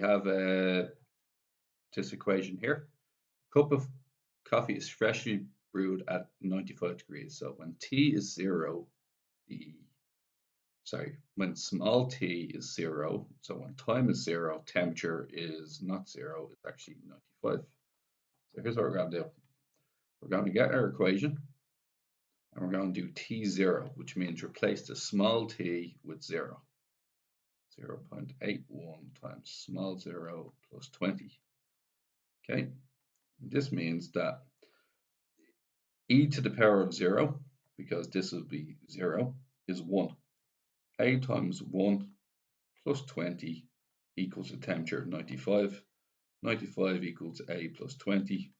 have this equation here. A cup of coffee is freshly brewed at 95 degrees. So when T is zero, when small t is zero, so when time is zero, temperature is not zero, it's actually 95. So here's what we're going to do. We're going to get our equation and we're going to do T0, which means replace the small t with 0. 0.81 times small 0 plus 20. Okay, this means that e to the power of 0, because this will be 0, is 1. A times 1 plus 20 equals a temperature of 95. 95 equals A plus 20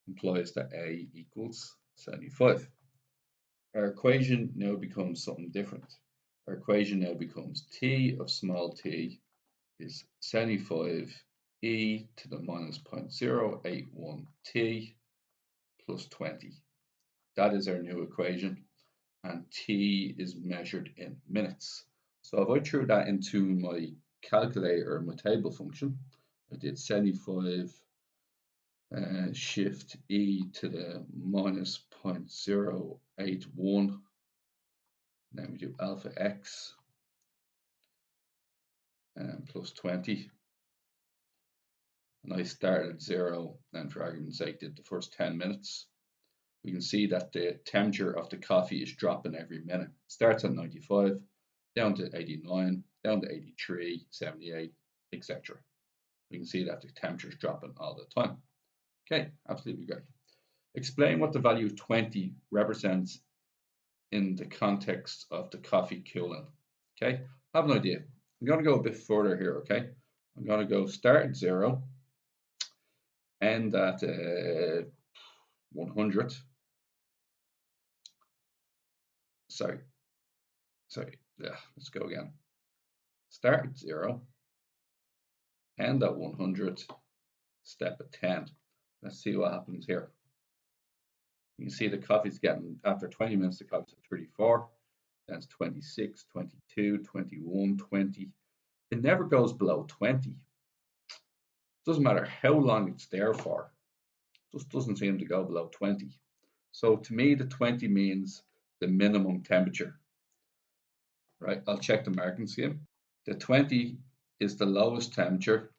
implies that A equals 75. Our equation now becomes something different. Our equation now becomes T of small t is 75 e to the minus 0.081 t plus 20. That is our new equation, and t is measured in minutes. So if I threw that into my calculator, my table function, I did 75 shift e to the minus 0.081. Then we do alpha x plus 20. And I started at 0 and for argument's sake did the first 10 minutes. We can see that the temperature of the coffee is dropping every minute. It starts at 95, down to 89, down to 83, 78, etc. We can see that the temperature is dropping all the time. Okay, absolutely great. Explain what the value of 20 represents in the context of the coffee cooling. Okay, I have an idea. I'm going to go a bit further here, okay? I'm going to go start at 0, end at 100. Sorry, yeah, let's go again. Start at 0, end at 100, step at 10. Let's see what happens here. You can see the coffee's getting, after 20 minutes, the coffee's at 34, then it's 26, 22, 21, 20. It never goes below 20. Doesn't matter how long it's there for, just doesn't seem to go below 20. So to me, the 20 means the minimum temperature, right? I'll check the marking scheme. The 20 is the lowest temperature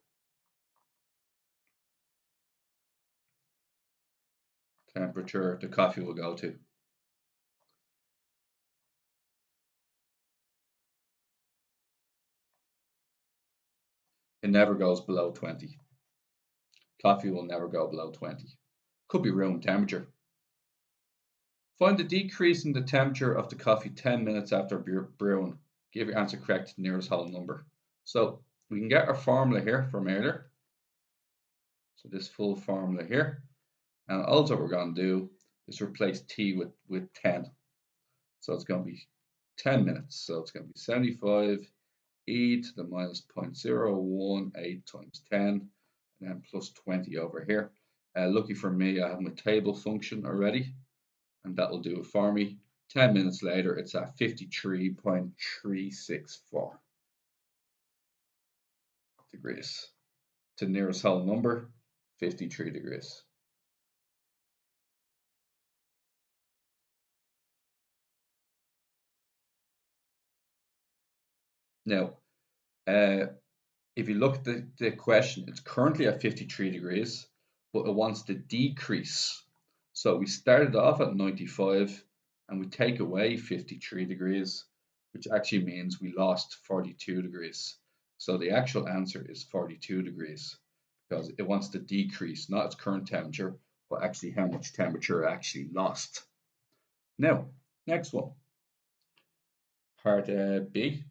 the coffee will go to. It never goes below 20. Coffee will never go below 20. Could be room temperature. Find the decrease in the temperature of the coffee 10 minutes after brewing. Give your answer correct to the nearest whole number. So we can get our formula here from earlier. So this full formula here. And also what we're going to do is replace t with 10. So it's going to be 10 minutes. So it's going to be 75 e to the minus 0.018 times 10, and then plus 20 over here. Lucky for me, I have my table function already, and that will do it for me. 10 minutes later, it's at 53.364 degrees. To the nearest whole number, 53 degrees. Now, if you look at the question, it's currently at 53 degrees, but it wants to decrease. So we started off at 95 and we take away 53 degrees, which actually means we lost 42 degrees. So the actual answer is 42 degrees because it wants to decrease, not its current temperature, but actually how much temperature it actually lost. Now, next one, part B.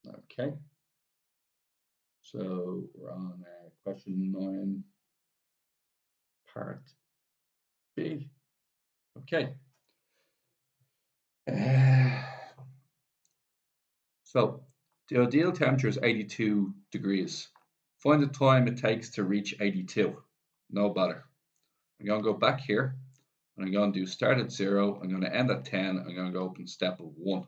Okay, so we're on question 9, part B. Okay. So the ideal temperature is 82 degrees. Find the time it takes to reach 82. No bother. I'm going to go back here and I'm going to do start at 0. I'm going to end at 10. I'm going to go up in step of 1.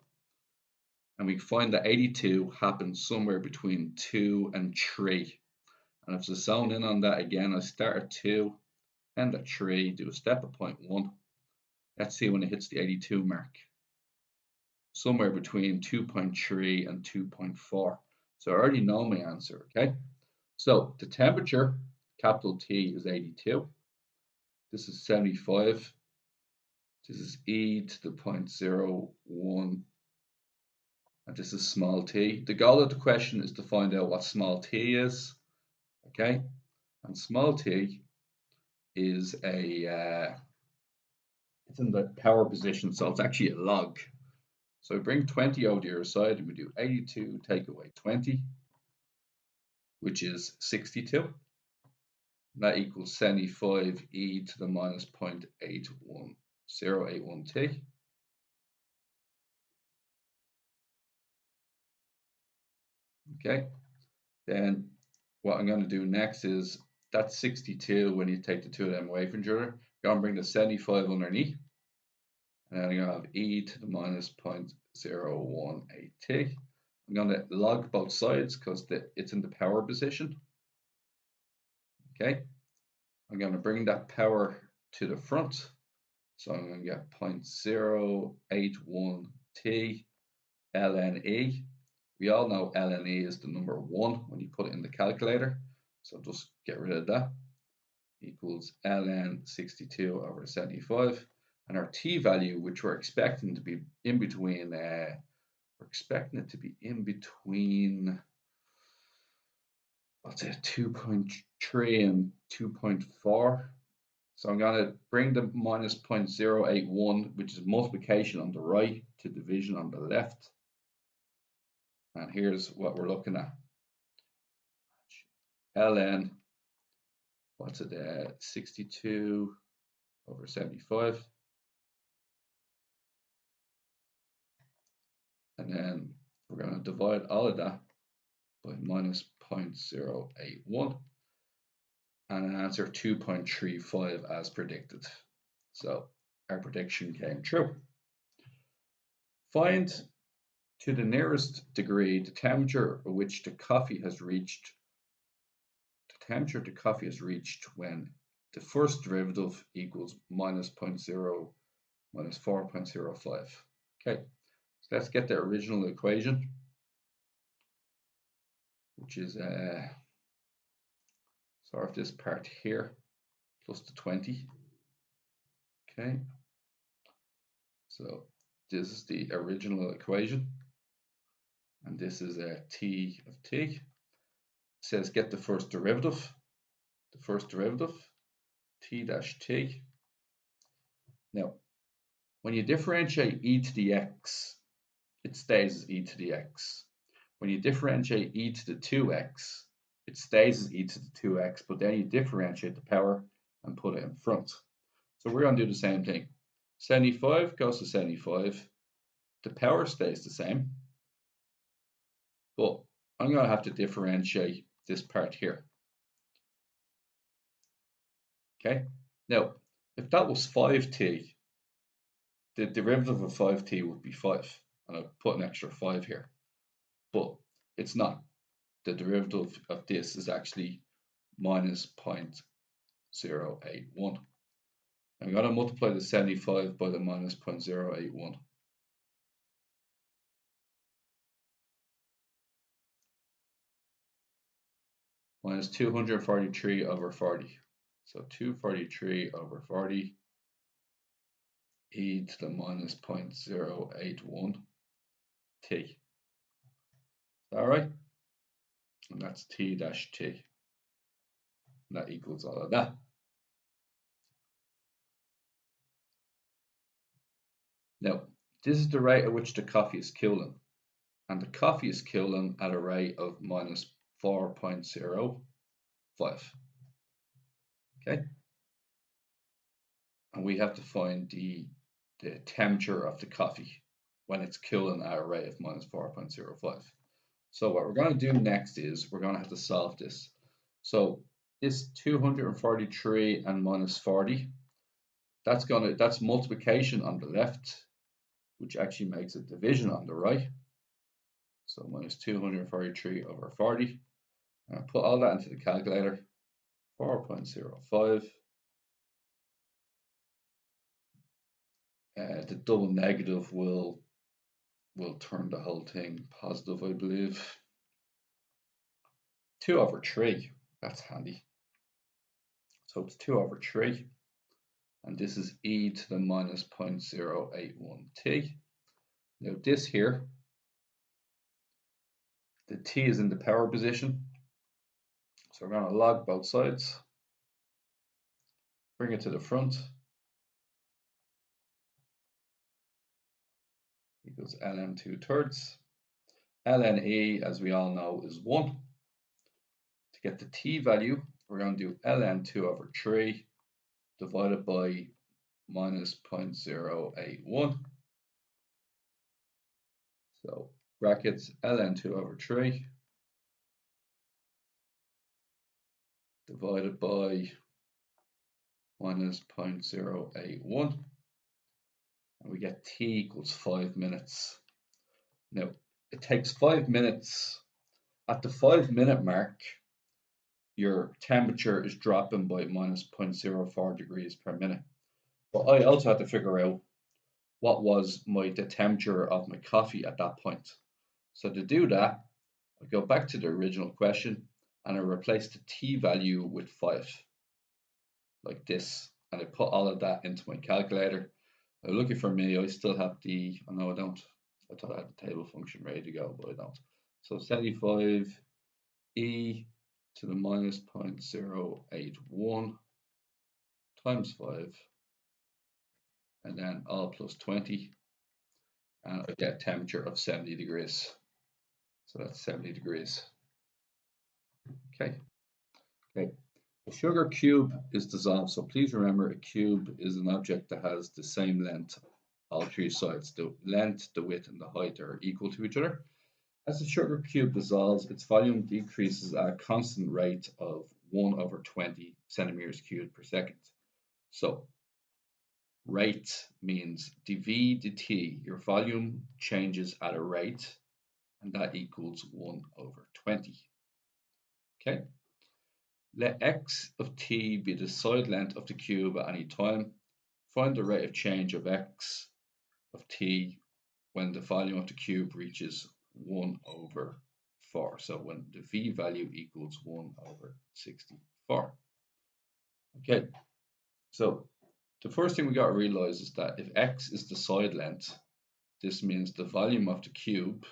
And we find that 82 happens somewhere between 2 and 3. And if I zone in on that again, I start at 2, end at 3, do a step at 0.1. Let's see when it hits the 82 mark. Somewhere between 2.3 and 2.4. So I already know my answer, okay? So the temperature, capital T, is 82. This is 75. This is e to the 0.01. And this is small t. The goal of the question is to find out what small t is, okay? And small t is it's in the power position, so it's actually a log. So we bring 20 over to the other side, and we do 82 take away 20, which is 62. That equals 75 e to the minus 0.081 t. Okay, then what I'm going to do next is that's 62 when you take the two of them away from each other. I'm going to bring the 75 underneath. And then I'm going to have e to the minus 0.018 t. I'm going to log both sides because it's in the power position. Okay, I'm going to bring that power to the front. So I'm going to get 0.081 t ln e. We all know ln e is the number 1 when you put it in the calculator. So just get rid of that. Equals ln 62 over 75. And our t value, which we're expecting to be in between, we're expecting it to be in between, what's it, 2.3 and 2.4. So I'm going to bring the minus 0.081, which is multiplication on the right, to division on the left. And here's what we're looking at. ln, what's it, 62 over 75. And then we're going to divide all of that by minus 0.081 and an answer 2.35 as predicted. So our prediction came true. Find to the nearest degree the temperature at which the coffee has reached. The temperature the coffee has reached when the first derivative equals minus 4.05. Okay, so let's get the original equation, which is sort of this part here plus the 20. Okay, so this is the original equation, and this is a t of t. It says get the first derivative. The first derivative, t dash t. Now, when you differentiate e to the x, it stays as e to the x. When you differentiate e to the 2x, it stays as e to the 2x, but then you differentiate the power and put it in front. So we're going to do the same thing. 75 goes to 75. The power stays the same, but I'm going to have to differentiate this part here. Okay, now if that was 5t, the derivative of 5t would be 5, and I'll put an extra 5 here, but it's not. The derivative of this is actually minus 0.081. I'm going to multiply the 75 by the minus 0.081. Minus 243 over 40. So 243 over 40 e to the minus 0.081 t. All right, and that's t dash t. And that equals all of that. Now, this is the rate at which the coffee is cooling, and the coffee is cooling at a rate of minus 4.05. Okay, and we have to find the temperature of the coffee when it's cooling at a rate of minus 4.05. So what we're going to do next is we're going to have to solve this. So this 243 and minus 40, that's multiplication on the left, which actually makes a division on the right. So minus 243 over 40. And I put all that into the calculator. 4.05. The double negative will turn the whole thing positive, I believe. 2 over 3. That's handy. So it's 2 over 3. And this is e to the minus 0.081t. Now this here, the t is in the power position. So we're going to log both sides. Bring it to the front. Equals ln 2/3. ln e, as we all know, is 1. To get the t value, we're going to do ln 2 over 3 divided by minus 0.081. So brackets ln 2 over 3 divided by minus 0.081. And we get t equals 5 minutes. Now, it takes 5 minutes. At the 5-minute mark, your temperature is dropping by minus 0.04 degrees per minute. But I also had to figure out what was the temperature of my coffee at that point. So to do that, I go back to the original question and I replace the t value with 5, like this. And I put all of that into my calculator. Lucky for me, I still have oh no, I don't. I thought I had the table function ready to go, but I don't. So 75 e to the minus 0.081 times 5, and then all plus 20, and I get a temperature of 70 degrees. So that's 70 degrees. Okay. The sugar cube is dissolved. So please remember, a cube is an object that has the same length all 3 sides. The length, the width, and the height are equal to each other. As the sugar cube dissolves, its volume decreases at a constant rate of 1 over 20 centimeters cubed per second. So rate means dv dt. Your volume changes at a rate, and that equals 1 over 20. Okay. Let x of t be the side length of the cube at any time. Find the rate of change of x of t when the volume of the cube reaches 1 over 4. So when the v value equals 1 over 64. Okay, so the first thing we got to realize is that if x is the side length, this means the volume of the cube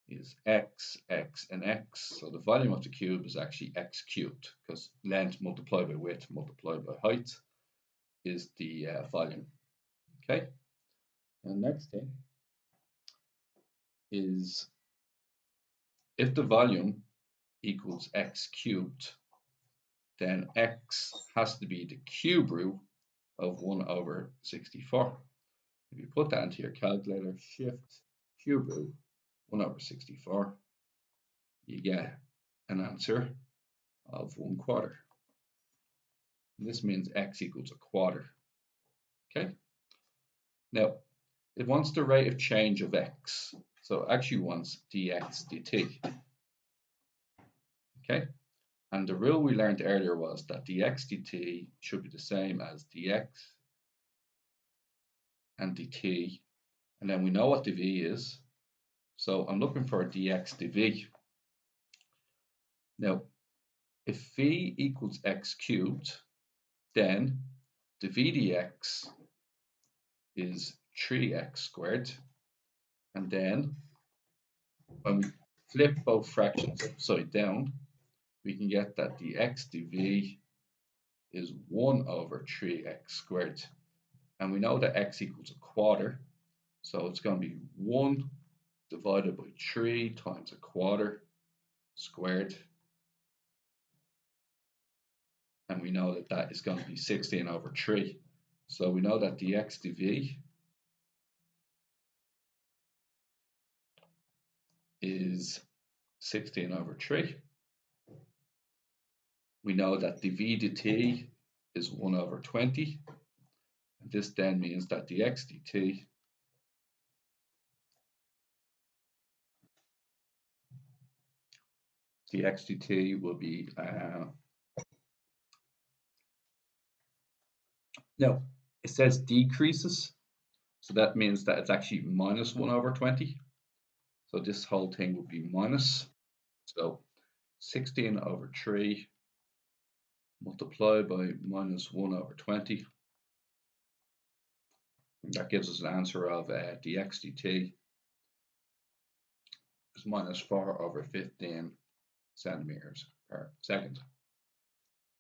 is x, x, and x. So the volume of the cube is actually x cubed, because length multiplied by width multiplied by height is the volume. Okay, and next thing is if the volume equals x cubed, then x has to be the cube root of 1 over 64. If you put that into your calculator, shift cube root 1 over 64, you get an answer of 1/4. And this means x equals 1/4. Okay. Now, it wants the rate of change of x. So it actually wants dx dt. Okay. And the rule we learned earlier was that dx dt should be the same as dx and dt. And then we know what dv is. So I'm looking for dx dv. Now, if v equals x cubed, then dv dx is 3x squared. And then when we flip both fractions upside down, we can get that dx dv is 1 over 3x squared. And we know that x equals 1/4. So it's going to be 1 divided by 3 times 1/4 squared. And we know that that is going to be 16 over 3. So we know that dx dv is 16 over 3. We know that dv dt is 1 over 20. And this then means that dx dt dx dt will be, now it says decreases, so that means that it's actually minus 1 over 20. So this whole thing would be minus. So 16 over 3 multiplied by minus 1 over 20. And that gives us an answer of dx dt is minus 4 over 15 centimeters per second.